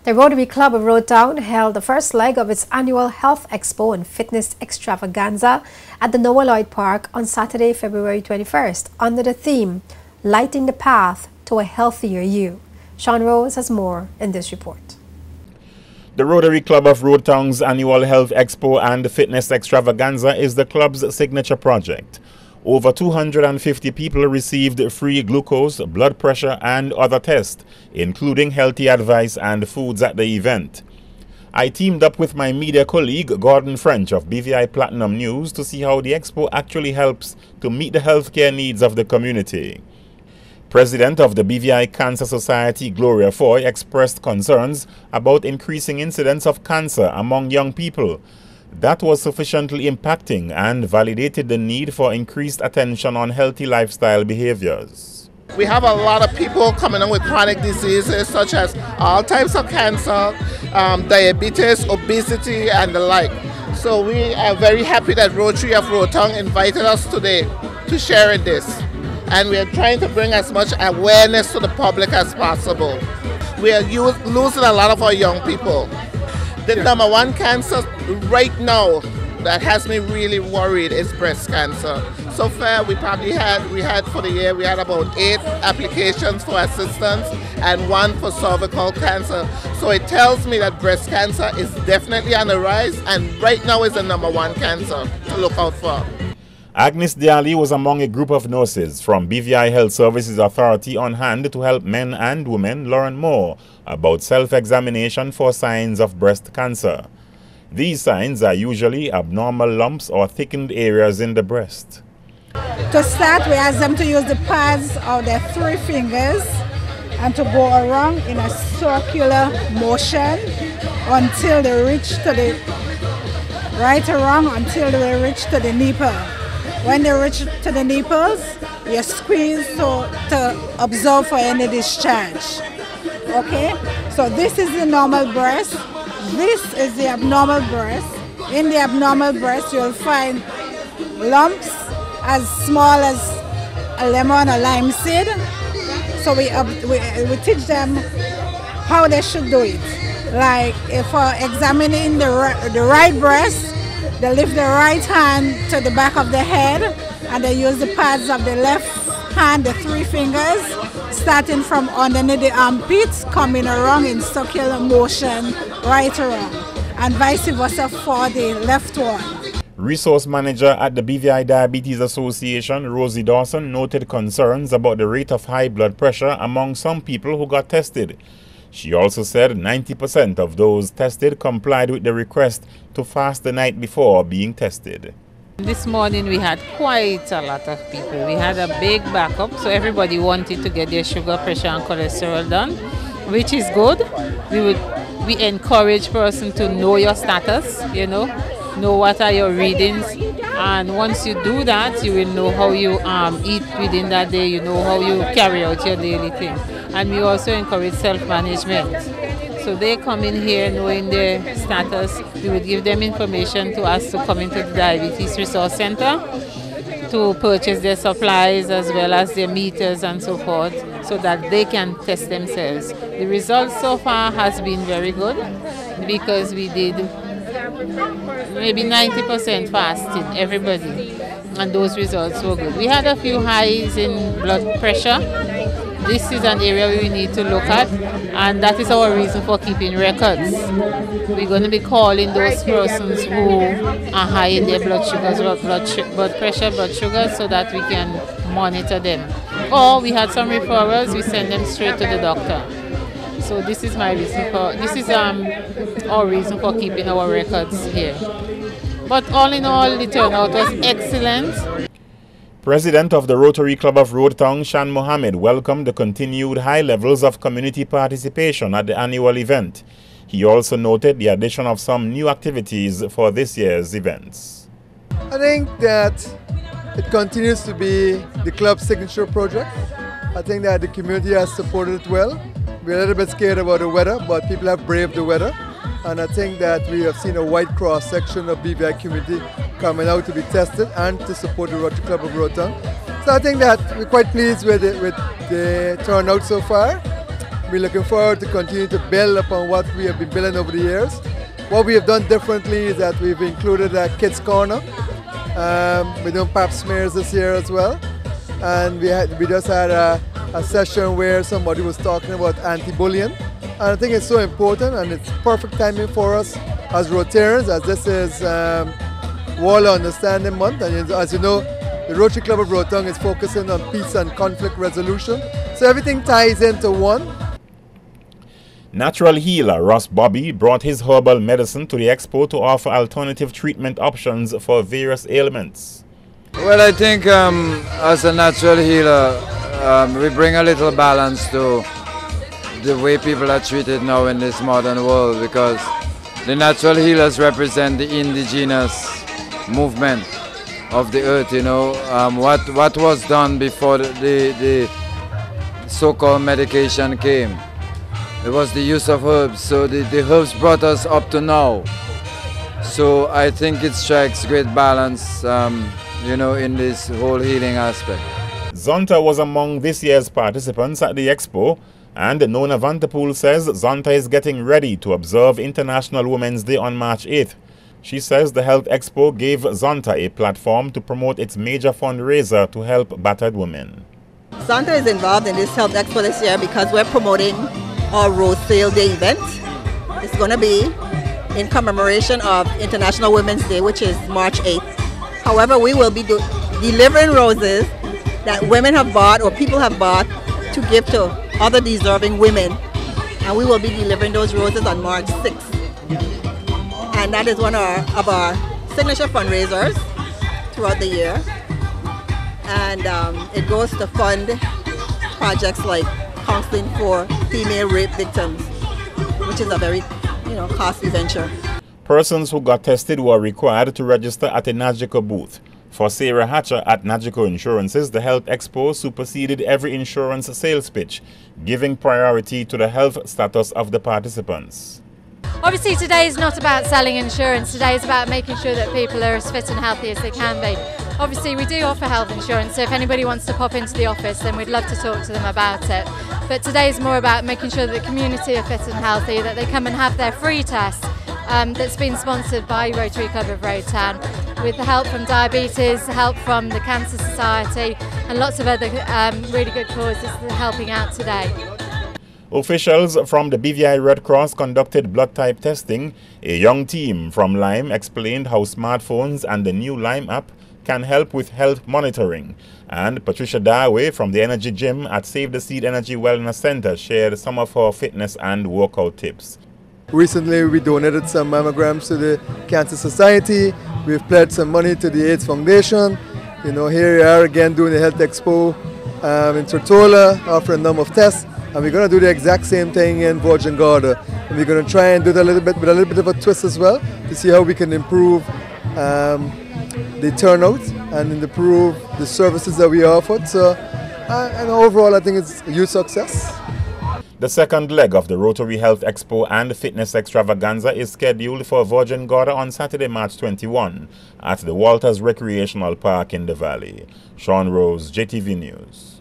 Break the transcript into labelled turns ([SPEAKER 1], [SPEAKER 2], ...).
[SPEAKER 1] The Rotary Club of Rotown held the first leg of its annual Health Expo and Fitness Extravaganza at the Noah Lloyd Park on Saturday, February 21st, under the theme, Lighting the Path to a Healthier You. Sean Rose has more in this report.
[SPEAKER 2] The Rotary Club of Rotown's annual Health Expo and Fitness Extravaganza is the club's signature project. Over 250 people received free glucose, blood pressure and other tests, including healthy advice and foods at the event. I teamed up with my media colleague Gordon French of BVI Platinum News to see how the expo actually helps to meet the healthcare needs of the community. President of the BVI Cancer Society, Gloria Foy, expressed concerns about increasing incidence of cancer among young people. That was sufficiently impacting and validated the need for increased attention on healthy lifestyle behaviors.
[SPEAKER 3] We have a lot of people coming in with chronic diseases such as all types of cancer, diabetes, obesity and the like. So we are very happy that Rotary of Rotown invited us today to share in this. And we are trying to bring as much awareness to the public as possible. We are losing a lot of our young people. The number one cancer right now that has me really worried is breast cancer. So far we had for the year, we had about 8 applications for assistance and 1 for cervical cancer. So it tells me that breast cancer is definitely on the rise and right now is the number one cancer to look out for.
[SPEAKER 2] Agnes Diali was among a group of nurses from BVI Health Services Authority on hand to help men and women learn more about self-examination for signs of breast cancer. These signs are usually abnormal lumps or thickened areas in the breast.
[SPEAKER 4] To start, we ask them to use the pads of their 3 fingers and to go around in a circular motion until they reach to the until they reach to the nipple. When they reach to the nipples, you squeeze to observe for any discharge. Okay? So this is the normal breast. This is the abnormal breast. In the abnormal breast, you'll find lumps as small as a lemon or lime seed. So we teach them how they should do it. Like for examining the right breast, they lift the right hand to the back of the head and they use the pads of the left hand, the 3 fingers, starting from underneath the armpits, coming around in circular motion, right around, and vice versa for the left one.
[SPEAKER 2] Resource Manager at the BVI Diabetes Association, Rosie Dawson, noted concerns about the rate of high blood pressure among some people who got tested. She also said 90% of those tested complied with the request to fast the night before being tested.
[SPEAKER 5] This morning we had quite a lot of people. We had a big backup, so everybody wanted to get their sugar, pressure and cholesterol done, which is good. We encourage person to know your status, know what are your readings, and once you do that, you will know how you eat within that day, you know how you carry out your daily thing. And we also encourage self-management. So they come in here knowing their status. We would give them information to us to come into the Diabetes Resource Center to purchase their supplies as well as their meters and so forth so that they can test themselves. The results so far has been very good because we did maybe 90% fasting, everybody, and those results were good. We had a few highs in blood pressure. This is an area we need to look at, and that is our reason for keeping records. We're going to be calling those persons who are high in their blood sugars, blood pressure, blood sugar, so that we can monitor them. Or we had some referrals, we send them straight to the doctor. So this is our reason for keeping our records here. But all in all, the turnout was excellent.
[SPEAKER 2] President of the Rotary Club of Rotown, Shan Mohammed, welcomed the continued high levels of community participation at the annual event. He also noted the addition of some new activities for this year's events.
[SPEAKER 6] I think that it continues to be the club's signature project. I think that the community has supported it well. We're a little bit scared about the weather, but people have braved the weather. And I think that we have seen a wide cross-section of BVI community coming out to be tested and to support the Rotary Club of Rotown. So I think that we're quite pleased with the turnout so far. We're looking forward to continue to build upon what we have been building over the years. What we have done differently is that we've included a kids corner. We're doing pap smears this year as well. And we just had a session where somebody was talking about anti-bullying. And I think it's so important, and it's perfect timing for us as Rotarians, as this is World Understanding Month. And as you know, the Rotary Club of Rotong is focusing on peace and conflict resolution. So everything ties into one.
[SPEAKER 2] Natural healer Ross Bobby brought his herbal medicine to the expo to offer alternative treatment options for various ailments.
[SPEAKER 7] Well, I think as a natural healer, we bring a little balance to the way people are treated now in this modern world, because the natural healers represent the indigenous movement of the earth, you know. What was done before the so-called medication came. It was the use of herbs, so the herbs brought us up to now. So I think it strikes great balance, you know, in this whole healing aspect.
[SPEAKER 2] Zonta was among this year's participants at the expo, and Nona Vanterpool says Zonta is getting ready to observe International Women's Day on March 8th. She says the Health Expo gave Zonta a platform to promote its major fundraiser to help battered women.
[SPEAKER 8] Zonta is involved in this Health Expo this year because we're promoting our Rose Sale Day event. It's going to be in commemoration of International Women's Day, which is March 8th. However, we will be delivering roses that women have bought or people have bought to give to other deserving women. And we will be delivering those roses on March 6th. And that is one of our signature fundraisers throughout the year. And it goes to fund projects like counseling for female rape victims, which is a very, costly venture.
[SPEAKER 2] Persons who got tested were required to register at a Nagico booth. For Sarah Hatcher at Nagico Insurances, the Health Expo superseded every insurance sales pitch, giving priority to the health status of the participants.
[SPEAKER 9] Obviously today is not about selling insurance, today is about making sure that people are as fit and healthy as they can be. Obviously we do offer health insurance, so if anybody wants to pop into the office then we'd love to talk to them about it. But today is more about making sure that the community are fit and healthy, that they come and have their free test that's been sponsored by Rotary Club of Rotan, with the help from diabetes, help from the Cancer Society and lots of other really good causes that are helping out today.
[SPEAKER 2] Officials from the BVI Red Cross conducted blood type testing. A young team from Lyme explained how smartphones and the new Lyme app can help with health monitoring. And Patricia Darway from the Energy Gym at Save the Seed Energy Wellness Center shared some of her fitness and workout tips.
[SPEAKER 6] Recently we donated some mammograms to the Cancer Society. We've pledged some money to the AIDS Foundation. Here we are again doing the Health Expo in Tortola, offering a number of tests. And we're going to do the exact same thing in Virgin Gorda. And we're going to try and do it a little bit with a little bit of a twist as well, to see how we can improve the turnout and improve the services that we offered. So, and overall, I think it's a huge success.
[SPEAKER 2] The second leg of the Rotary Health Expo and Fitness Extravaganza is scheduled for Virgin Gorda on Saturday, March 21 at the Walters Recreational Park in the Valley. Sean Rose, JTV News.